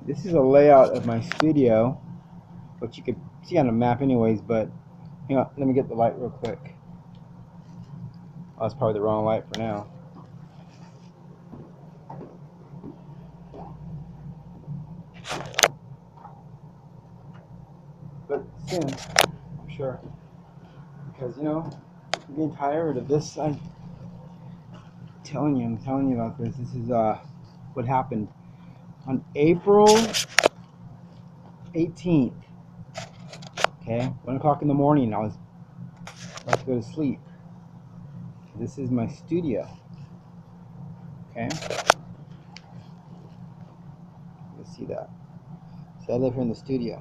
This is a layout of my studio, which you could see on a map anyways, but hang on, let me get the light real quick. Oh, that's probably the wrong light for now. But soon, I'm sure. Because, I'm getting tired of this. I'm telling you about this. This is what happened on April 18th. Okay, 1 o'clock in the morning. I was about to go to sleep. This is my studio. Okay, let's see that. So I live here in the studio.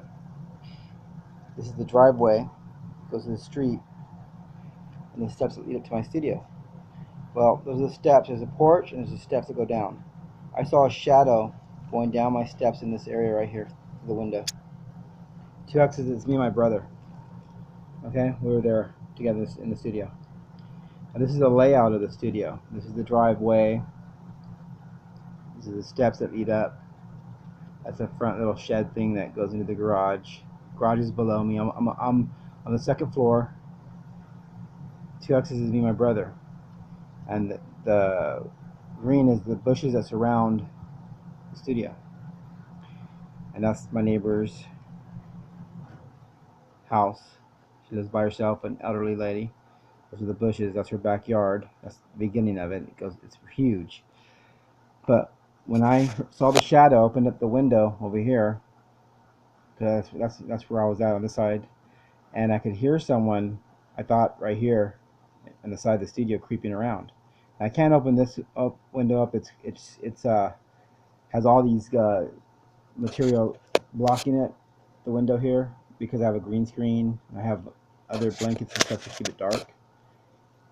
This is the driveway. Goes to the street, and the steps that lead up to my studio. Well, those are the steps. There's a porch, and there's the steps that go down. I saw a shadow going down my steps in this area right here through the window. 2 X's. It's me and my brother. Okay, we were there together in the studio. Now, this is the layout of the studio. This is the driveway. These are the steps that lead up. That's a front little shed thing that goes into the garage. Garage is below me. I'm on the second floor. 2 X's is me and my brother. And the green is the bushes that surround the studio. And that's my neighbor's house. She lives by herself, an elderly lady. Those are the bushes. That's her backyard. That's the beginning of it. It's huge. But when I saw the shadow, opened up the window over here, because that's where I was at on this side, and I could hear someone, I thought right here on the side of the studio, creeping around. I can't open this window up. It's has all these material blocking it, the window here, because I have a green screen. I have other blankets and stuff to keep it dark,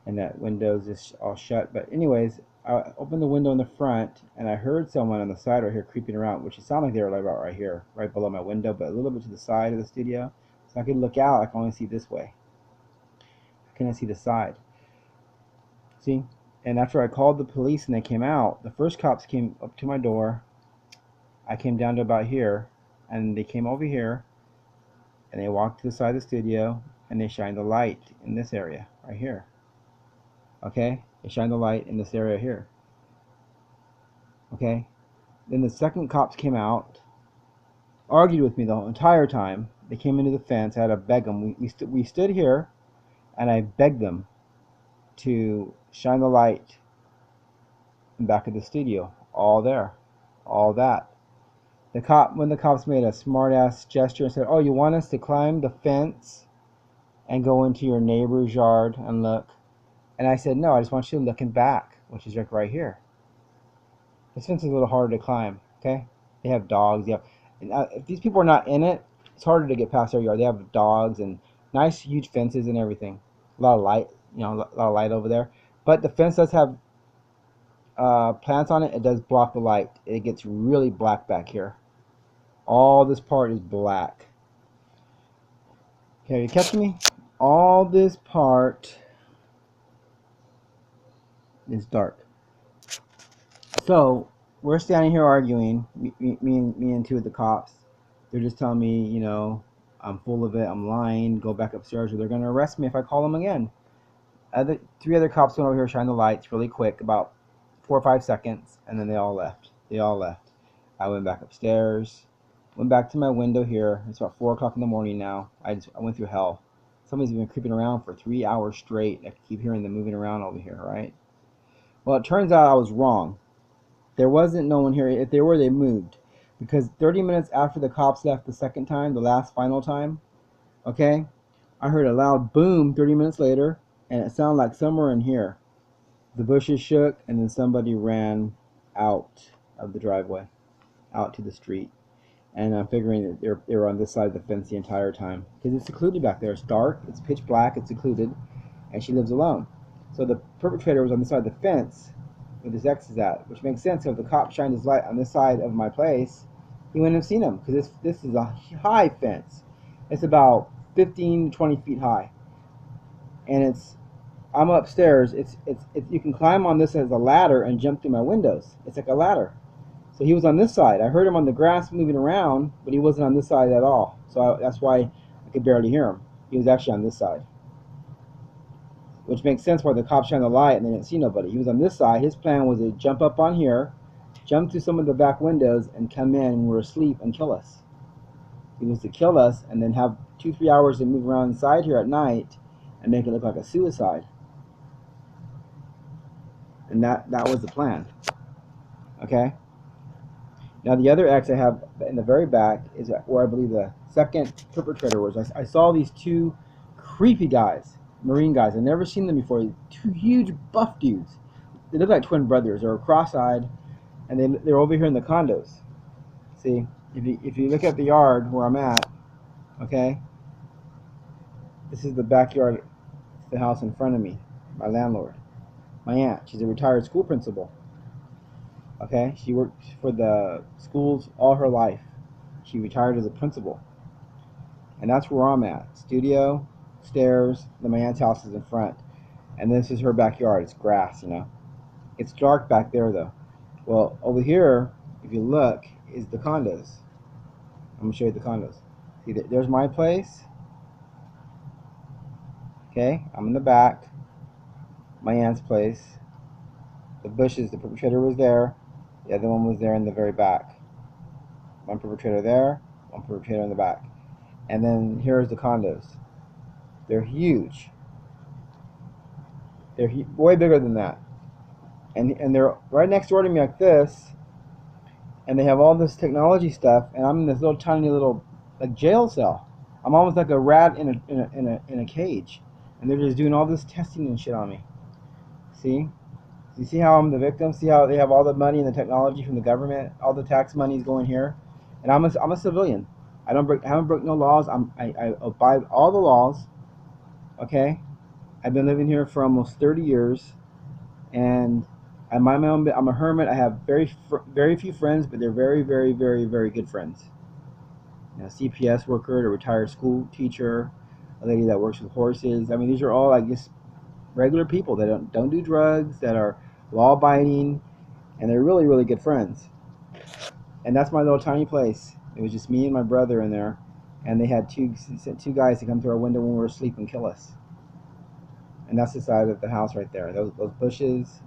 and that window's just all shut. But anyways, I opened the window in the front, and I heard someone on the side right here creeping around, which it sounded like they were like about right here, right below my window, but a little bit to the side of the studio. So I could look out. I can only see this way. I couldn't see the side. See? And after I called the police and they came out, the first cops came up to my door. I came down to about here, and they came over here, and they walked to the side of the studio, and they shined the light in this area right here. Okay? They shined the light in this area here. Okay? Then the second cops came out, argued with me the whole entire time. They came into the fence. I had to beg them. We stood here, and I begged them to shine the light in back of the studio. All there. All that. When the cops made a smart-ass gesture and said, "Oh, you want us to climb the fence and go into your neighbor's yard and look?" And I said, "No, I just want you looking back," which is right here. This fence is a little harder to climb, okay? They have dogs. If these people are not in it, it's harder to get past their yard. They have dogs and nice, huge fences and everything. A lot of light, a lot of light over there. But the fence does have plants on it. It does block the light. It gets really black back here. All this part is black. Okay, are you catching me? All this part is dark. So we're standing here arguing, me and two of the cops. They're just telling me, I'm full of it, I'm lying, go back upstairs or they're going to arrest me if I call them again. Three other cops went over here, shined the lights really quick, about 4 or 5 seconds, and then they all left. I went back upstairs, went back to my window here. It's about 4 o'clock in the morning now. I went through hell. Somebody's been creeping around for 3 hours straight. I keep hearing them moving around over here, right? Well, it turns out I was wrong. There wasn't no one here. If they were, they moved. Because 30 minutes after the cops left the second time, the last final time, okay, I heard a loud boom 30 minutes later, and it sounded like somewhere in here. The bushes shook, and then somebody ran out of the driveway, out to the street. And I'm figuring that they were on this side of the fence the entire time. Because it's secluded back there. It's dark, it's pitch black, it's secluded, and she lives alone. So the perpetrator was on this side of the fence where this X is at, which makes sense. So if the cop shined his light on this side of my place, he wouldn't have seen him, because this is a high fence. It's about 15 to 20 feet high, and I'm upstairs. You can climb on this as a ladder and jump through my windows. It's like a ladder, so So he was on this side. I heard him on the grass moving around, but he wasn't on this side at all. So that's why I could barely hear him. He was actually on this side, which makes sense why the cops shined the light and they didn't see nobody. He was on this side. His plan was to jump up on here, jump through some of the back windows, and come in when we were asleep and kill us. He was to kill us and then have 2-3 hours to move around inside here at night and make it look like a suicide. And that was the plan. Okay? Now the other X I have in the very back is where I believe the second perpetrator was. I saw these two creepy guys, Marine guys. I've never seen them before. Two huge buff dudes. They look like twin brothers. They were cross-eyed, and they're over here in the condos. See, if you look at the yard where I'm at, okay, this is the backyard. It's the house in front of me. My landlord, my aunt. She's a retired school principal. Okay, she worked for the schools all her life. She retired as a principal. And that's where I'm at. Studio, stairs, then my aunt's house is in front. And this is her backyard. It's grass, you know. It's dark back there though. Well, over here, if you look, is the condos. I'm gonna show you the condos. See, there's my place. Okay, I'm in the back. My aunt's place. The bushes, the perpetrator was there. The other one was there in the very back. One perpetrator there, one perpetrator in the back. And then here's the condos. They're huge. They're way bigger than that. And they're right next door to me like this. And they have all this technology stuff. And I'm in this little tiny little like jail cell. I'm almost like a rat in a cage. And they're just doing all this testing and shit on me. See? You see how I'm the victim? See how they have all the money and the technology from the government? All the tax money is going here, and I'm a civilian. I haven't broken no laws. I abide all the laws. Okay, I've been living here for almost 30 years, and I mind my own. I'm a hermit. I have very few friends, but they're very good friends. You know, CPS worker, a retired school teacher, a lady that works with horses. I mean, these are all like just regular people that don't do drugs, that are law-abiding, and they're really good friends. And that's my little tiny place. It was just me and my brother in there, and they had sent two guys to come through our window when we were asleep and kill us. And that's the side of the house right there. Those bushes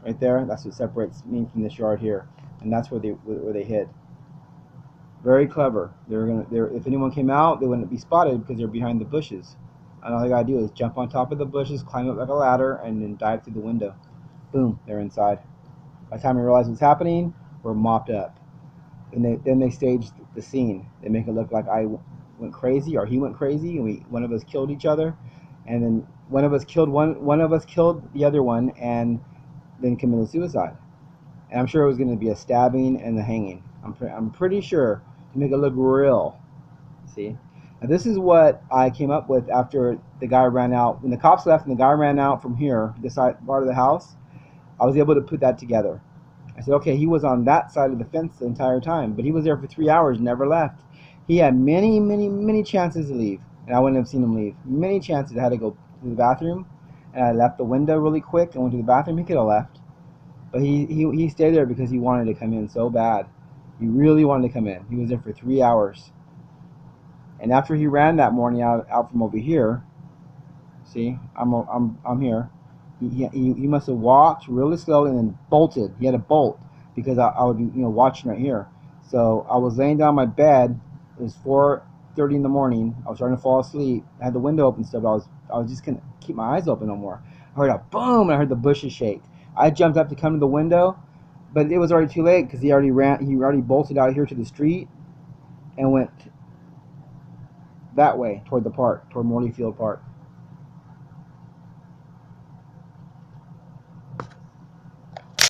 right there, that's what separates me from this yard here, and that's where they hid. Very clever. If anyone came out, they wouldn't be spotted because they're behind the bushes. And all they gotta do is jump on top of the bushes, climb up like a ladder, and then dive through the window. Boom, they're inside. By the time we realize what's happening, we're mopped up. And then they stage the scene. They make it look like I went crazy or he went crazy, and one of us killed each other, and then one of us killed the other one, and then committed suicide. And I'm sure it was going to be a stabbing and a hanging. I'm pretty sure, to make it look real. See. Now this is what I came up with after the guy ran out. When the cops left and the guy ran out from here, this side part of the house, I was able to put that together. I said, okay, he was on that side of the fence the entire time, but he was there for 3 hours, never left. He had many chances to leave, and I wouldn't have seen him leave. Many chances. I had to go to the bathroom, and I left the window really quick and went to the bathroom. He could have left, but he stayed there because he wanted to come in so bad. He really wanted to come in. He was there for 3 hours. And after he ran that morning out from over here, see, I'm here. He must have walked really slowly and then bolted. He had to bolt because I would be watching right here. So I was laying down my bed. It was 4:30 in the morning. I was trying to fall asleep. I had the window open still, but I was just gonna keep my eyes open no more. I heard a boom, and I heard the bushes shake. I jumped up to come to the window, but it was already too late because he already bolted out here to the street and went that way toward Morley Field Park.